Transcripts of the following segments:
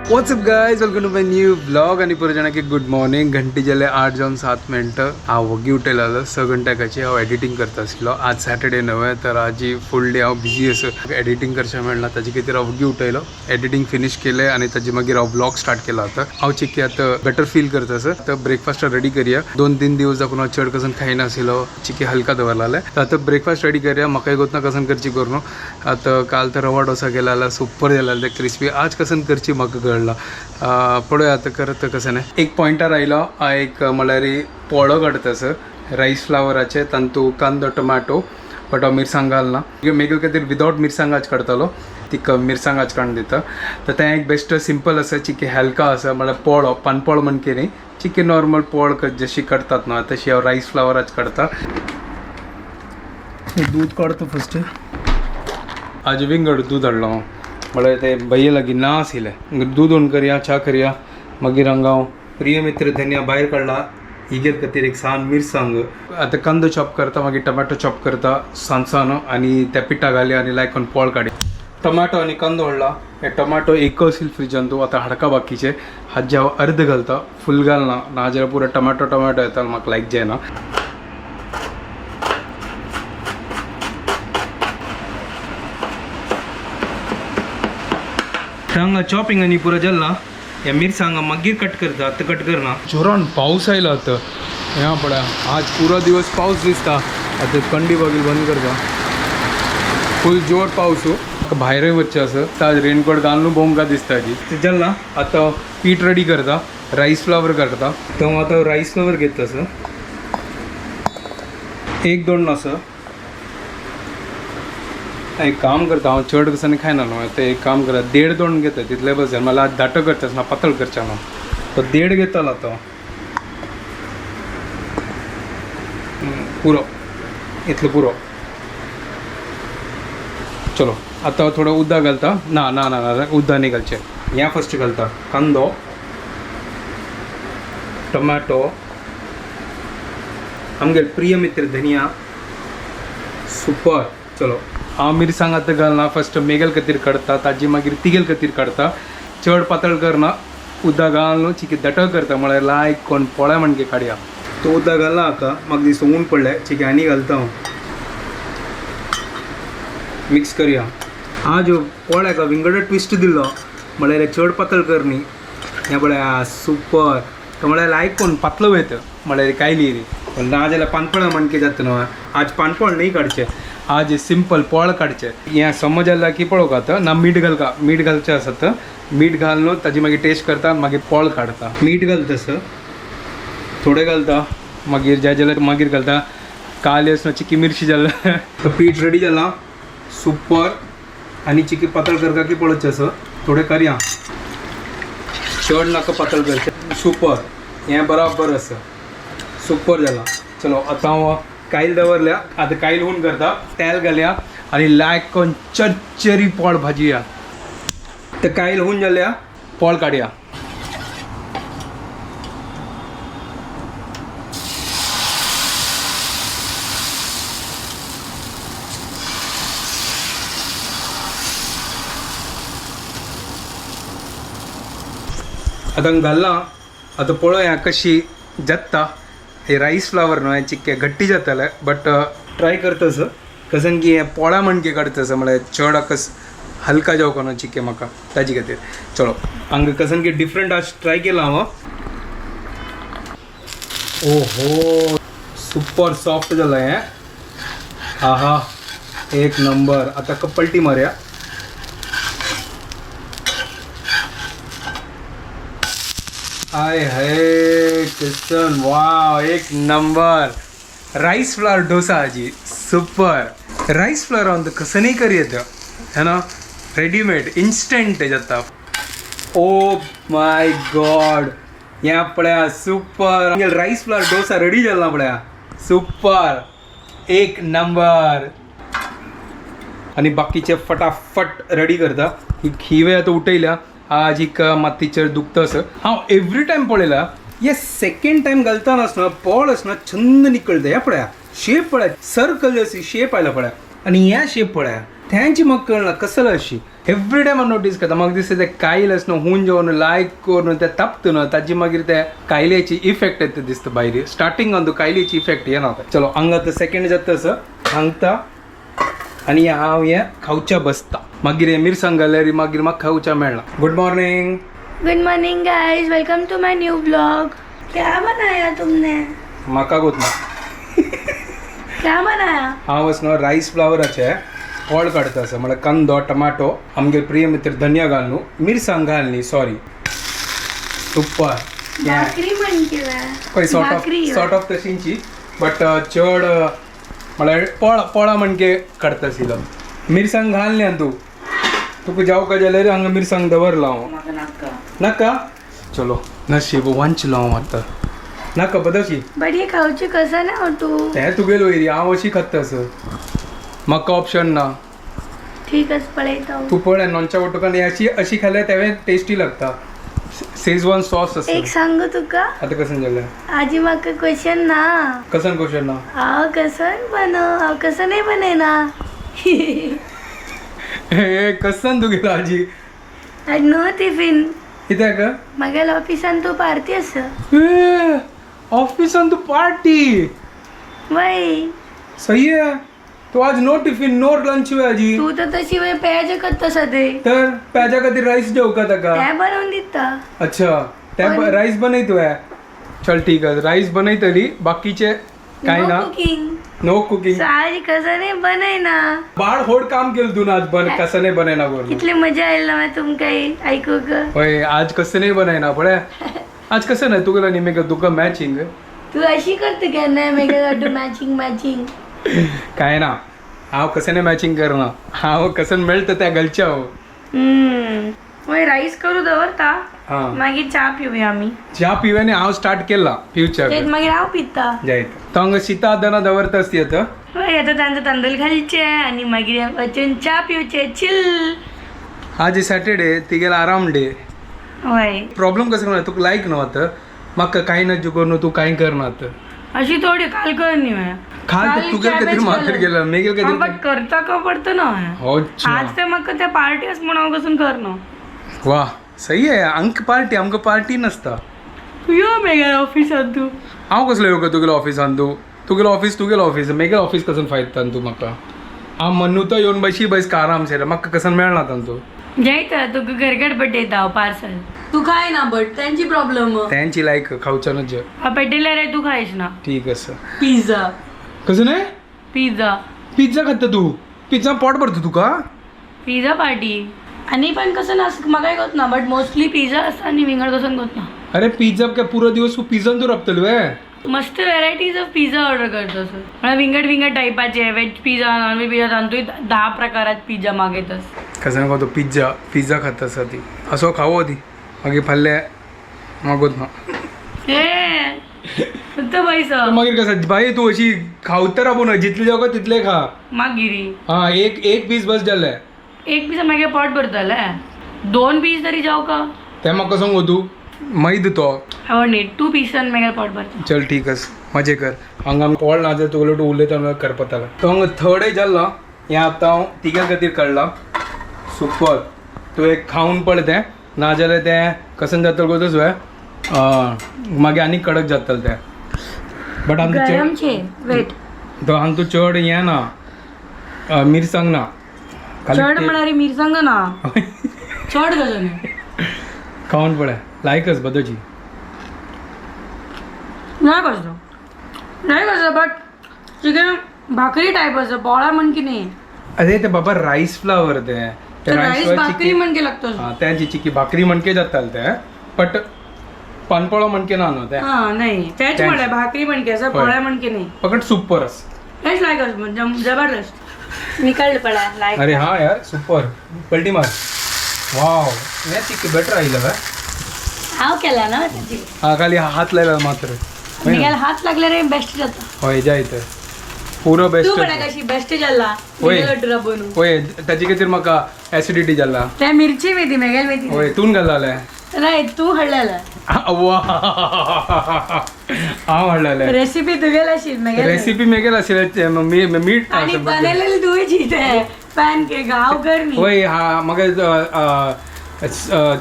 WhatsApp guys, welcome to my new blog आणि पुरे जाणांक गुड मॉर्निंग. घंटी जाले 8:07 हांव वगी उठयलेलो 6 घंट्याची. हांव एडिटींग करता आसलो. आज सॅटर्डे न्हय तर आज फूल डे हांव बिजी आसा. एडिटींग करचें मेळना, ताजे खातीर हांव वगी उठयलो. एडिटींग फिनिश केलें आनी ताजे मागीर हांव ब्लॉग स्टार्ट केला. आतां हांव चिक्की आतां बेटर फील करता सर. आतां ब्रेकफास्ट रेडी करया. 2-3 दिवस जावन हांव चड कसन खायनासलो. चिक्की हलका दवरलें. आतां ब्रेकफास्ट रेडी करया. म्हाका एक वतना कसन करची करूं. आतां काल तर रवा डोसा केला जाल्यार सुपर जाला ते क्रिस्पी. आज कसन करची म्हाका कळला. पळोवया आतां करत कसन. एक पॉयंटार आयलो. एक म्हळ्यार पोळो काडटा सर रायस फ्लावराचे. तांतूं कांदो टोमॅटो बट हांव मिरसांग घालना. मेगल खातीर विदावट मिरसांगाच काडटालो. ती मिरसांगाच काडून दिता. तर तें एक बेस्ट सिंपल आसा. चिकी हलका आसा म्हळ्यार पोळो पानपोळ म्हणके न्ही. चिकी नॉर्मल पोळ जशी काडटात न्हय तशी हांव रायस फ्लावराच काडटा. दूध काडता फस्ट. आज विंगड दूध हाडलो हांव. म्हळ्यार ते भैये लागीं ना आशिल्लें. दूद ऑन करया, च्या करया. मागीर हांगा हांव प्रिय मित्र धनिया भायर काडला. हिगेर खातीर एक सान मिरसांग. आतां कांदो चॉप करता, मागीर टमाटो चॉप करता सांसानो आनी त्या पिठा घालया आनी लायक करून पोळ काडया. टमाटो आनी कांदो हाडला. हे टमाटो एक आशिल्ले फ्रिजान. तूं आतां हाडका बाकीचे. हाजे हांव अर्द घालता, फूल घालना. नाजाल्यार पुरो टमाटो येता म्हाका लायक जायना. हांगा चॉपिंग आनी पुरो जाल्ला. हे मिरसांगा मागीर कट करता, आतां कट करना. जोरान पावस आयलो आतां. ह्या पळया आज पुरो दिवस पावस दिसता. आतां कंडी बागील बंद करता. फूल जोर पावस. भायरूय वच्चें आसा. आज रेनकोट घालून भोंवका दिसता जी. ते जाल्ला. आतां पीठ रेडी करता. रायस फ्लावर करता. तो आतां रायस फ्लावर घेता सर. 1-2 आसा. एक काम करता हांव चड कसं खायना न्हू. ते एक काम करता 1.5-2 घेता तितले बस जालें. मला आज दाटो करता ना पातळ करचा ना. तो 1.5 घेतालो तो पुरो. इतलो पुरो. चलो आतां थोडं उदक घालता. ना ना ना ना उदक नाही घालचें. ह्या फस्ट घालता कांदो टोमॅटो आमगे प्रिय मित्र धनिया सुपर. चलो हांव मिरसांग आतां घालना. फस्ट मेगल खातीर काडटा, ताजी मागीर तिगेल खातीर काडटा. चड पातळ करना. उदक घालून चिकी दाटळ करता म्हळ्यार लायक कोण पोळ्या म्हणके काडया. तो उदक घालना हाका. म्हाका दिसता ऊन पडलें. चिकी आनी घालता हांव. मिक्स करया. आज पोळ्याक विंगड ट्विस्ट दिल्लो म्हळ्यार चड पातळ करनी. हें पळया सुपर. तो म्हळ्यार लायक कोण पातलो वयता म्हळ्यार कायली रे. नाजाल्यार पानपळा म्हणके जाता न्हय. आज पानपळ नाही काडचें. आज सिंपल पोळ काडचें. हें समज जाल्यार की पळोवंक आतां ना मीठ घालता. मीठ घालचें आसता. मीठ घालून ताजी मागीर टेस्ट करता. मागीर पोळ काडता. मीठ घालता सर थोडें घालता. मागीर जाय जाल्यार मागीर घालता. काल असो चिकी मिरची जाल्यार पीठ रेडी जाला. सुपर. आनी चिकी पातळ करता की पळोवचें आसा. थोडें करया. चड नाका पातळ करचें. सुपर. हें बराबर आसा. सुपर जाला. चलो आतां हांव कायल दवरल्या. आतां कायल हून करता. तेल घालया आनी लायक करून चरचरी पोळ भाजया. तर कायल हून जाल्या पोळ काडया. आतां घालना. आतां पळोवया कशी जाता. हे रायस फ्लावर न्हय चिक्के गट्टी जाताले बट ट्राय करता सर कसन की हें पोळा म्हणके काडटा सर म्हळ्यार चड कस हलका जावंक न्हू चिक्के म्हाका ताजे खातीर. चलो हांगा कसन की डिफरंट आज ट्राय केला हांव. ओहो सुपर सॉफ्ट जालां हें. आहा एक नंबर. आतां पलटी मारया. हाय हाय किसन वाव एक नंबर. राइस फ्लावर डोसा हाजी सुपर. राइस फ्लावर ಒಂದು ಕಸನೇ ಕರಿಯದ ಏನೋ रेडीमेड इंस्टेंट जाता. Oh my God. यहाँ पळया super. Rice flour dosa ready जाला पळया. सुपर एक नंबर. आणि बाकीचे फटाफट रेडी करता. ही वेळ आता उठयल्या. आज एक मातीचेर दुखतस. हांव एवरी टायम पळयला हे सेकंड टाइम घालताना ना पोळ ना छंद निकळता. ह्या पळया शेप पळया सर्कल अशी शेप आयला पळया. आणि ह्या शेप पळया त्यांची मग कळना कसं अशी एवरी टायम नोटीस करता मग दिसता ते कायलस न्हू हुंज जेवन लायक करून ते तापता न्हू ताची मागीर ते कायल्याची इफेक्ट येता दिसता भायर स्टार्टिंगान कायल्याची इफेक्ट येना चलो हांगा आतां सेकंड जाता तसं हांगता आणि हांव हे खावच्या बसता मागीर हे मिरसांग घाल्यार मागीर म्हाका खावच्या मेळना good morning guys welcome to my new blog. क्या बनाया तुमने? म्हाका गोतना क्या बनाया? हांव न्हू रायस फ्लावराचे ओळ काडटा असं म्हळ्यार कांदो टमाटो आमगे प्रिय मित्र धनिया घाल न्हू मिरसांग घाल न्ही सॉरी तुप्पा भाकरी म्हणके पळय सॉर्ट ऑफ तशींची बट चड म्हळ्यार पोळा म्हणके काडटा आशिल्लो मिरसांग घाल न्ही तूं तुका जावका जाल्यार हांगा मिरसांग दवरला हांव नाका चलो नशीब वांचलो हांव आतां नाका बदशी बडी खावची कसं ना तू तें तुगेलो वयरी हांव अशी खाता असं म्हाका ऑप्शन ना ठीक आहे पळयता तू पळय नॉनच्या वटुकान अशी अशी खाल्यार तेवें टेस्टी लागता शेजवान सॉस आसा एक सांगू तुका आता कसं जालें आजी म्हाका क्वेश्चन ना कसन क्वेश्चन ना हांव कसं नाही बनयना हे कसन तुगेलो आजी आज नो टिफिन कित्याक मागेल ऑफिसान तू पार्टी आसा ऑफिसान तू पार्टी वय सही है तो आज नो टिफिन नो लंच हुआ आजी तू तर तशी वेळ पेयाचे करता सदे तर प्याजा खातीर राईस जेवका ताका त्या बनवून दिता अच्छा त्या राईस बनयतोय चल ठीक आहे राईस बनयतली बाकीचे काय ना कुकिंग नो कुकिंग आज कसं नाही बनयना बाळ होड काम केलं तू ना आज कसं नाही बनायना करून कितली मजा आयली ना तुमका ऐकू ग होय आज कसं नाही बनायना पळय आज कसं नाही तुगेला निमेक तुका मॅचिंग तू अशी करते काय नाही मेघा मॅचिंग काय ना हांव कसं नाही मॅचिंग करना हांव कसं मेळटा त्या घालच्या हांव होय राईस करू दवरता हा मागीर चा पिवया आमी च्या पिव्याने हांव स्टार्ट केला फ्युचर तेच मागीर हांव पिता जायत तो हांगा शीता दना दवरता असती आता होय आता तांचो तांदूळ घालचे आणि मागीर वचून चा पिवचे चिल आज सॅटर्डे तिगेला आराम डे होय प्रॉब्लेम कसं करना तुका लायक न्हू आता म्हाका कांय ना जुगो न्हू तू कांय करना आता अशी थोडी काल कर नी खाल तुगेल खातीर मात्र गेला मेगेल खातीर बट करता का पडतो ना हो आज ते म्हाका त्या पार्टी आस म्हणून हांव कसं करना वाह सही आहे आमक पार्टी आमकां पार्टी नसता तू यो मेघा ऑफिसात तू हांव कसलो येवं तुगेलो ऑफिसान तू तुगेलो ऑफिस मेगेल ऑफिस कसून फायता तू म्हाका हांव म्हणू तो येवन बस का आराम से म्हाका कसन मेळना तू जायता तुका घरगड पेटयता पार्सल तू खाय ना बट त्यांची प्रॉब्लेम त्यांची लायक खावच्यानच जे पेटयल्यार तू खायच ना ठीक आसा पिझ्झा कसं नाही पिझ्झा खाता तू पिझ्झा पोट भरता तुका पिझ्झा पार्टी आणि पण कसं ना म्हाका होत ना बट मोस्टली पिझ्झा असता आणि विंगड कसं होत ना अरे पिझ्झा काय पुरो दिवस तू पिझ्झान तू रपतलो वे मस्त व्हेरायटीज ऑफ पिझ्झा ऑर्डर करतो सर मला विंगड टायपाचे व्हेज पिझ्झा नॉनव्हेज पिझ्झा सांगतोय 10 प्रकारात पिझ्झा मागयतस कसं नको तो पिझ्झा खाता आसा ती असो खावो ती मागीर फाल्यां मागोत ना हे फक्त पैसा मागीर कसं बाई तू अशी खावतर राबून जितले जावं तितले खा मागिरी हा एक पीस बस जाले एक पीस मागे पोट भरतले 2 पीस तरी जाव का ते म्हाका सांगू तू मैद तो आवडली 2 पीसान मागे पोट भरता चल ठीक आस मजे कर हांगा कॉल ना जाल्यार तुगेलो तूं उलयता करपतालो तो हांगा थर्ड जाल्लो हें आतां हांव तिग्या खातीर काडलां सुपर तूं एक खावन पळय तें नाजाल्यार तें कसन जातलो गो तुवें मागीर आनी कडक जातलें तें बट गरमचे वेट तो हांगा तूं चड हें ना मिरसांग ना चड म्हणारी मिरसांग ना चड गजन खावन पळय लायकच बदोची नाही कसं बट चिकन भाकरी टाईप असं पोळा म्हण की नाही अरे ते बाबा राईस फ्लावर ते राईस भाकरी म्हणके लागतो त्यांची चिकी भाकरी म्हणके जाताल ते बट पानपोळो म्हणके ना न्हू ते हा नाही त्याच म्हणा भाकरी म्हणके असं पोळ्या म्हणके नाही फकत सुपर अस हेच लायक जबरदस्त मी कळलं पडा लायक अरे हाँ यार सुपर पलटी मार वाव हे चिकी बेटर आयलं का हाव केला ना त्याची हा खाली हात लायला मात्र निघायला हात लागले रे बेस्ट जाता होय जायत पुरो बेस्ट तू म्हणा कशी बेस्ट जाला होय. बनू होय त्याची खातीर म्हाका ऍसिडिटी जाला त्या मिरची मेथी मेघाल मेथी होय तून घालाले नाही तू हडलेला वा हांव हाडलेलें रेसिपी तुगेल आशिल्ली मागीर रेसिपी मेगेल आशिल्लें मीठ आणि बनवलेली तुवेची ते पॅन केक हांव करनी वय हा म्हाका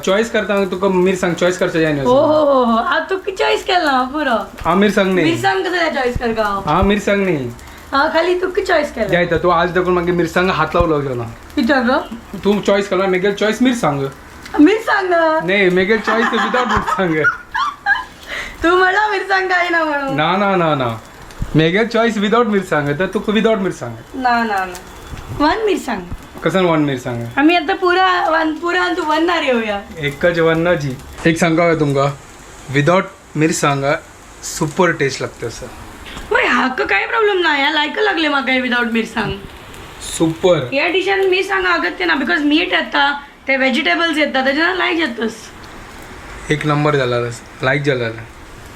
चॉयस करता तुका मिरसांग चॉयस करचें जाय न्ही हो हो हो हो हांव तुका चॉयस केला पुरो हांव मिरसांग न्ही मिरसांग कसं चॉयस करता हांव हांव मिरसांग न्ही हांव खाली तुका चॉयस केला जायता तूं आज देखून मागीर मिरसांग हात लावलो गेलो कित्याक तूं चॉयस केला मेगेल चॉयस मिरसांग मिरसांग नाही मेगेल चॉयस विदाउट मिरसांग तू म्हणला मिरसांग काय ना म्हणून ना ना ना ना मेगेल चॉयस विदाउट मिरसांग तर तुका विदाउट मिरसांग ना ना ना वन मिरसांग कसन वन मिरसांग आम्ही आता पुरा तू वनणार येऊया एकच वन जी एक सांगा तुमका विदाउट मिरसांग सुपर टेस्ट लागतं असं होय हाक काय प्रॉब्लेम नाही या लायक लागले म्हाका विदाउट मिरसांग सुपर या डिशान मिरसांग अगत्य ना बिकॉज मीठ येता ते व्हेजिटेबल्स येतात त्याच्यानं लायक येतस एक नंबर झाला लाईक झाला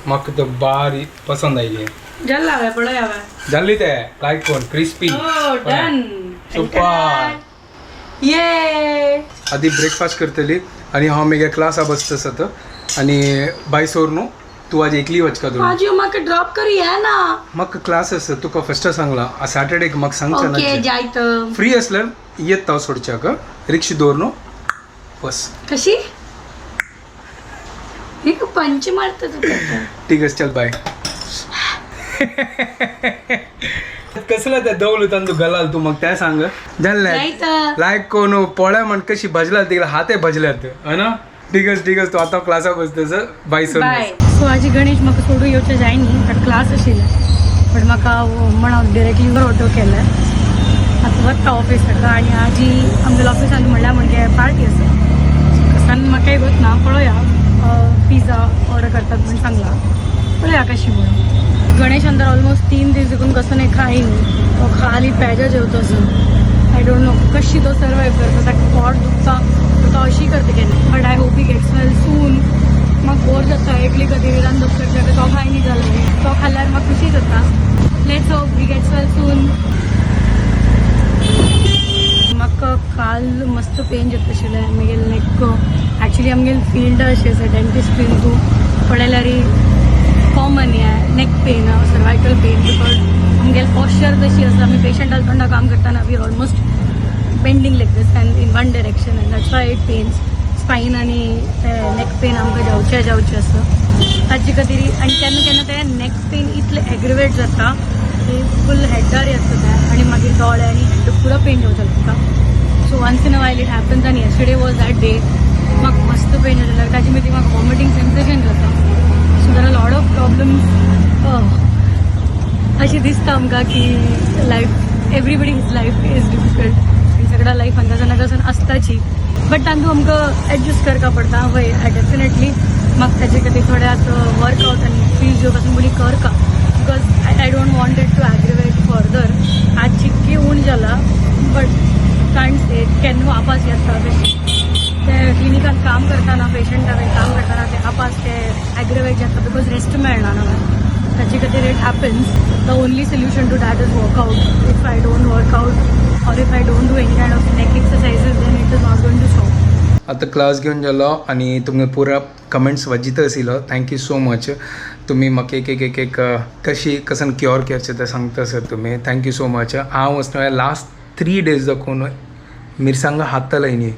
म्हाका तो बारी पसंद आयली जल्ला हव्या पळय हव्या झाली ते लाईक कोण क्रिस्पी हो डन सुपर ये आधी ब्रेकफास्ट करतली आणि हांव मेगे क्लासा बसता सत आणि बाय सोर न्हू तू आज एकली वचका तू माझी म्हाका ड्रॉप करी या ना म्हाका क्लास आसा तुका फर्स्ट सांगला सॅटर्डे म्हाका सांगचा ओके ना जायत फ्री असल्यार येत हांव सोडच्याक रिक्षा दवर न्हू बस कशी ही पंच मारत तू ठीक आहे चल बाय कसलं त्या दवलुतान तू घालाल तू मग त्या सांग जाल्ले जायत लायक कोण पळय म्हण कशी भजला तिकडे हाते भजल्यात ना ठीक आहे तू आता क्लासा बसतेस बाय सर बाय सो आजी गणेश म्हाका सोडून येवचें जायनी कारण क्लास आशिल्ले पण म्हाका म्हणा डिरेक्टली ऑटो केला आतां वता ऑफिसाक आणि आजी आमच्या ऑफिसान म्हणल्यार म्हणजे पार्टी आसा कसान म्हाका एक वतना पळोवया पिझ्झा ऑर्डर करतात म्हणून सांगला पळोवया कशी म्हणून गणेश अंदर ऑलमोस्ट 3 दीस देखून कसं नाही खाई तो खाली पॅजा जेवतो असं आय डोंट नो कशी तो सर्वाईव्ह करतो ताका पोट दुखता तो अशी करते की नाही but I hope he gets well सून मग बोर जाता एकली कधी विरान दफ्तर तो खाई नाही झालं तो खाल्ल्यार म्हाका खुशी जाता let's hope he gets well soon म्हाका काल मस्त पेन येत आशिल्लें आमगेल नेक एक्चुअली आमगेल फील्ड अशें आसा डेंटिस्ट फील्ड तूं पळयल्यार कॉमन आहे neck pain cervical pain because आमगेल पॉस्चर तशी आसा आमी पेशंटा वांगडा काम करतना we almost bending like this and in one direction and that's why it pains spine आनी नेक पेन आमकां जावचें आसा ताजे खातीर आनी केन्ना केन्ना ते नेक पेन इतले एग्रिवेट जाता की फूल हेडार येता ते आनी मागीर दोळे आनी हेड पुरो पेन जावचो लागता so once in a while it happens आनी येस्टरडे वॉज दॅट डे म्हाका मस्त पेन जाता ताजे मदीं म्हाका वॉमिटींग सेन्सेशन जाता so there are lot of problems अशी दिसता आमकां की life everybody his life is difficult आनी सगळ्या लायफ अंदाजान आसताची बट तांतूं आमकां एडजस्ट करपा पडटा हय डेफिनेटली म्हाका ताजे खातीर थोडे आतां वर्कआउट आनी फिजिओ पासून मुडी करता because I don't want it to aggravate further आज चिक्की उण जाला बट कांट से केन्ना वापस येता तशी ते क्लिनिकान काम करतना पेशंटा कडेन काम करतना ते आपास ते एग्रिवेट जाता बिकॉज रेस्ट मेळना ना ताचे खातीर it happens the only solution to that is workout if I don't workout or if I don't do any kind of neck exercises then it is not going to show आता class घेऊन गेलो आणि तुमगे पुरा comments वाजित आशिल्लो thank you so much तुम्ही म्हाका एक कसन क्योर करचें तें सांगता सर तुमी थँक्यू सो मच हांव वचना लास्ट 3 days दाखोवन मिरसांग हाडटलें न्ही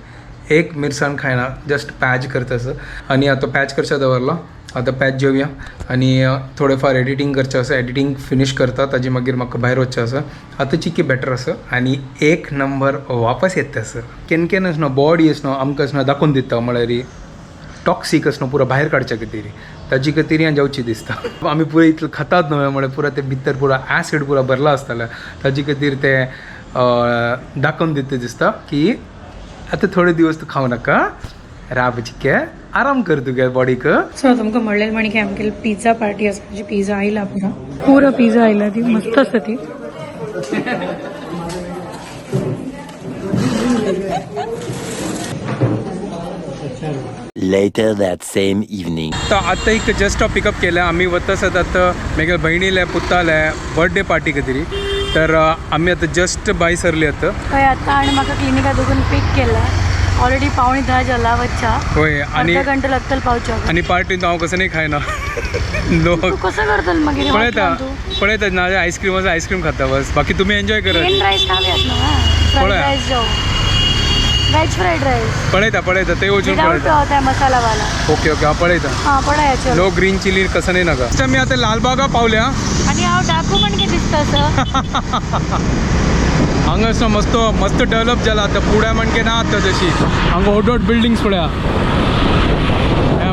एक मिरसांग खायना जस्ट पॅच करतास आणि आता पॅच करचें दवरलो आता पॅच जेवया आणि थोडेफार एडिटींग करचें आसा एडिटींग फिनीश करता ताजे मागीर म्हाका भायर वचचें आसा आतां चिकी बेटर आसा आनी 1 नंबर वापस येता सर केन आसना बॉडी आसना आमकां आसना दाखोवन दिता म्हळ्यार टॉक्सीक आसना पुरो भायर काडच्या खातीर ताजे खातीर हें जावची दिसता आमी पुरो इतलें खातात न्हय म्हळ्यार पुरो ते भितर पुरो ॲसीड पुरो भरला आसताले ताजे खातीर ते दाखोवन दिता दिसता की आता थोडे दिवस तू खाऊ नाका राबची के आराम कर तुगे बॉडीक सो तुमकां म्हणलें म्हण की आमगेली पिझ्झा पार्टी आसा म्हणजे पिझ्झा आयला पुरो पिझ्झा आयला ती मस्त आसा ती Later that same evening. तर आता एक जस्ट पिकअप केलं आम्ही वता सत आता मेगेल बहिणीले पुताले बर्थडे पार्टी खातीर तर आम्ही आता जस्ट बाय सरली आता हय आता आणि म्हाका क्लिनिका दोगून पिक केला ऑलरेडी 9:45 जाला बच्चा होय आणि अर्धा घंटा लागतल पावच्या आणि पार्टीन हांव कसं नाही खायना लोक तू कसं करतल मग हे पळयता ना आईस्क्रीम खाता बस बाकी तुम्ही एन्जॉय करत प्लेन राईस खाऊयात ना फ्राईड पळया. राईस जाऊ वेज फ्राईड राईस पळयता ते वचून विदाउट पळयता त्या मसालावाला ओके हा पळयता हां पळया चलो लो ग्रीन चिली कसं नाही नका अच्छा, मी आता लालबागा पावल्या आणि हांव डाकू पण किती दिसता असं हांगा मस्त मस्त डेव्हलप जाला आता पुड्या म्हणजे ना आता जशी हांगा होडोट बिल्डिंग्स पळया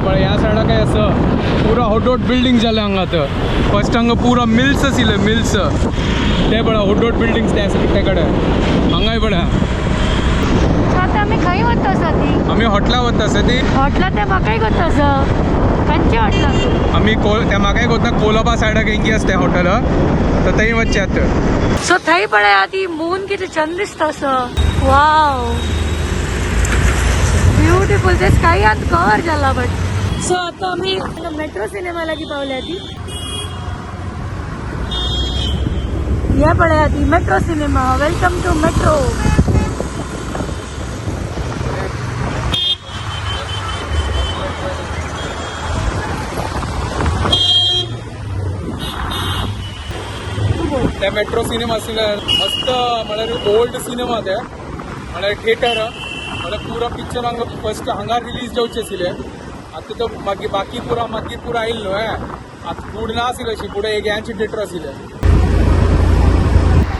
पळय ह्या सायडा काय असं पुरा होडोट बिल्डिंग जाले हांगा आता फर्स्ट हांगा पुरा मिल्स आशिल्ले मिल्स ते पळय होडोट बिल्डिंग्स ते कडेन हांगाय पळया सो आता आम्ही खंय वता आसा ती आम्ही हॉटला वता आसा ती हॉटला त्या म्हाकाय करता असं खंयच्या हॉटला आम्ही त्या म्हाका कोता कोलाबा सायडाक एंगी असते हॉटेल तर थंय वच्चे आतां सो थंय पळया ती मून किती छान दिसता असं वाव ब्युटिफुल ते स्काय आत कवर झाला बट सो आता आम्ही मेट्रो सिनेमा लागी पावल्या ती या पळया ती metro cinema welcome to metro त्या मेट्रो सिनेमा आशिल्ले मस्त म्हळ्यार ओल्ड सिनेमा ते म्हळ्यार थिएटर म्हळ्यार पुरो पिक्चर हांगा फर्स्ट हांगा रिलीज जावचे आशिल्ले आतां तो मागीर बाकी पुरा आयिल्लो न्हू आतां फूड ना आशिल्लें अशी फुडें एक ह्यांचे थिएटर आशिल्लें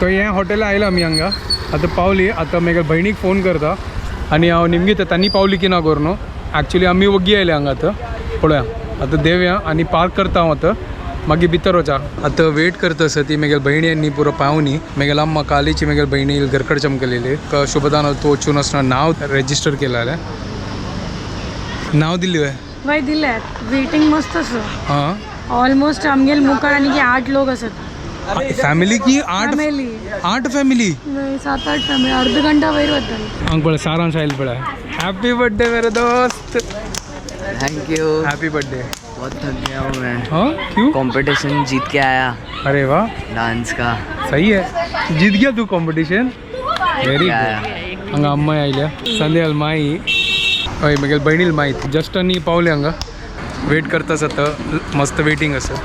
तो हे हॉटेल आयला आमी हांगा आतां पावली आतां म्हज्या भयणीक फोन करता आनी हांव निमगीत तांणी पावली की ना करूं न्हू एक्चुली आमी वगी आयले हांगा आतां पळोवया आतां देवया आनी पार्क करता हांव आतां मागीर भितर वचा आतां वेट करता आसा ती म्हगे भयणी आनी पुरो पावनी म्हगे अम्मा कालीची म्हगे भयणी घरकड चमकलेली शुभदान तो वचून आसतना नाव रेजिस्टर केलेलें नाव दिल्ली वे वय दिल्यात वेटिंग मस्त असं हां ऑलमोस्ट आमगेल मुखार आनी की 8 लोक असत फॅमिली की आठ फॅमिली फॅमिली 7-8 फॅमिली अर्ध घंटा वयर वतली हांग पळय सारांश आयल पळय हॅपी बर्थडे मेरे दोस्त थैंक यू हैप्पी बर्थडे बहुत थक गया हूँ मैं हाँ क्यों कंपटीशन जीत के आया अरे वाह डांस का सही है जीत गया तू कॉम्पिटिशन व्हेरी गुड हांगा अम्माय आयल्या संध्याल माई हय म्हगे भयणील माई जस्ट आनी पावले हांगा वेट करता आसत मस्त वेटिंग आसा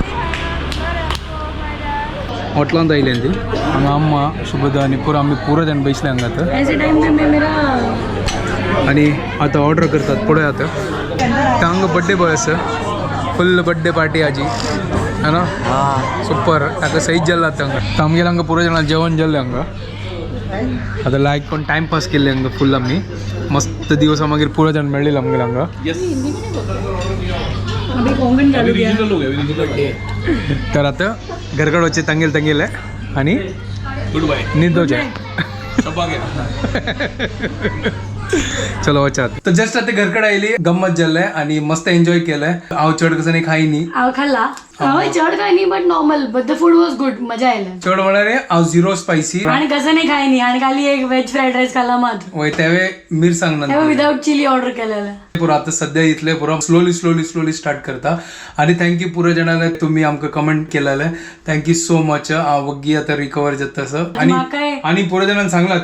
हॉटलांत आयले ती हांगा अम्मा शुभदा आनी पुरो आमी पुरो जाण बसले हांगा आतां ऐसे टाइम में मेरा आणि आता ऑर्डर करतात पुढे आता हांगा बड्डे बॉय आसा फुल बड्डे पार्टी आजी है ना हाँ सुपर ताका सहीच जाल्ला आतां हांगा आमगेर हांगा पुरो जाणां जेवण जाल्लें हांगा आतां लायक कोण टायमपास केल्ले हांगा फुल आमी मस्त दिवसा मागीर पुरो जाण मेळ्ळेले आमगेर हांगा अभी कोंकण चालू किया तर आता घरकड वच्चे तंगेले आणि गुड बाय न्हिदोचे चलो वचात तर जस्ट आता घरकडे आयली गंमत जाल्लें आणि मस्त एन्जॉय केलें हांव चड कसं नाही खाई न्ही हांव खाल्ला हांव चड काय न्ही but normal but the food was good मजा आयलें चड म्हळ्यार हांव झिरो स्पायसी आणि कसं नाही खाय न्ही आणि खाली एक वेज फ्राईड राईस खाल्ला मात वय तेवे मिरसांग तेव्हा नंतर विदाउट चिली ऑर्डर केलेलं पुरो आता सध्या इतले पुरो स्लोली स्टार्ट करता आणि थँक्यू पुरो जाणांना तुम्ही आमकां कमेंट केलेले थँक्यू सो मच हांव वग्गी आता रिकवर जाता असं आणि पुरो जाणांनी सांगला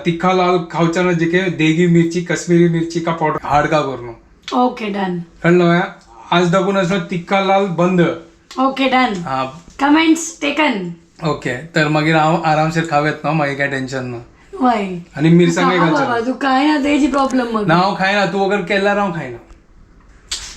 तिखा लाल खावच्याना जे देगी मिरची कश्मीरी मिरची का पावडर हाड का करू ओके डन कळलं आज दाखवून असं तिखा लाल बंद ओके डन हा कमेंट्स टेकन ओके तर मागीर हांव आरामशीर खावेत ना मागीर काय टेन्शन ना वय आणि मिरसांग बाबा तू काय ना तेची प्रॉब्लेम मग ना हांव खायना तू अगर केल्यार हांव खायना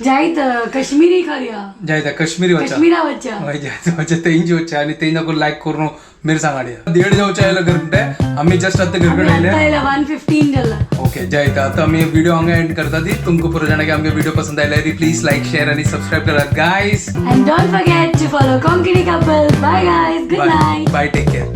जायत कश्मीरी खाया जायता कश्मीरी वचा कश्मीरा वच्चा हय जायता वचा तेंची वचा आणि तेंना करून लायक करून मिरसांग हाडया देड जावचे आयलो घरकडे आम्ही जस्ट आता घरकडे आयले 1:15 जाला ओके जायता आता आम्ही व्हिडिओ हांगा एंड करता ती तुमकां पुरो जाणांक आमगे व्हिडिओ पसंद आयल्यार प्लीज लायक शेअर आणि सबस्क्राईब करा guys and don't forget to follow Konkani couple bye guys good night bye take care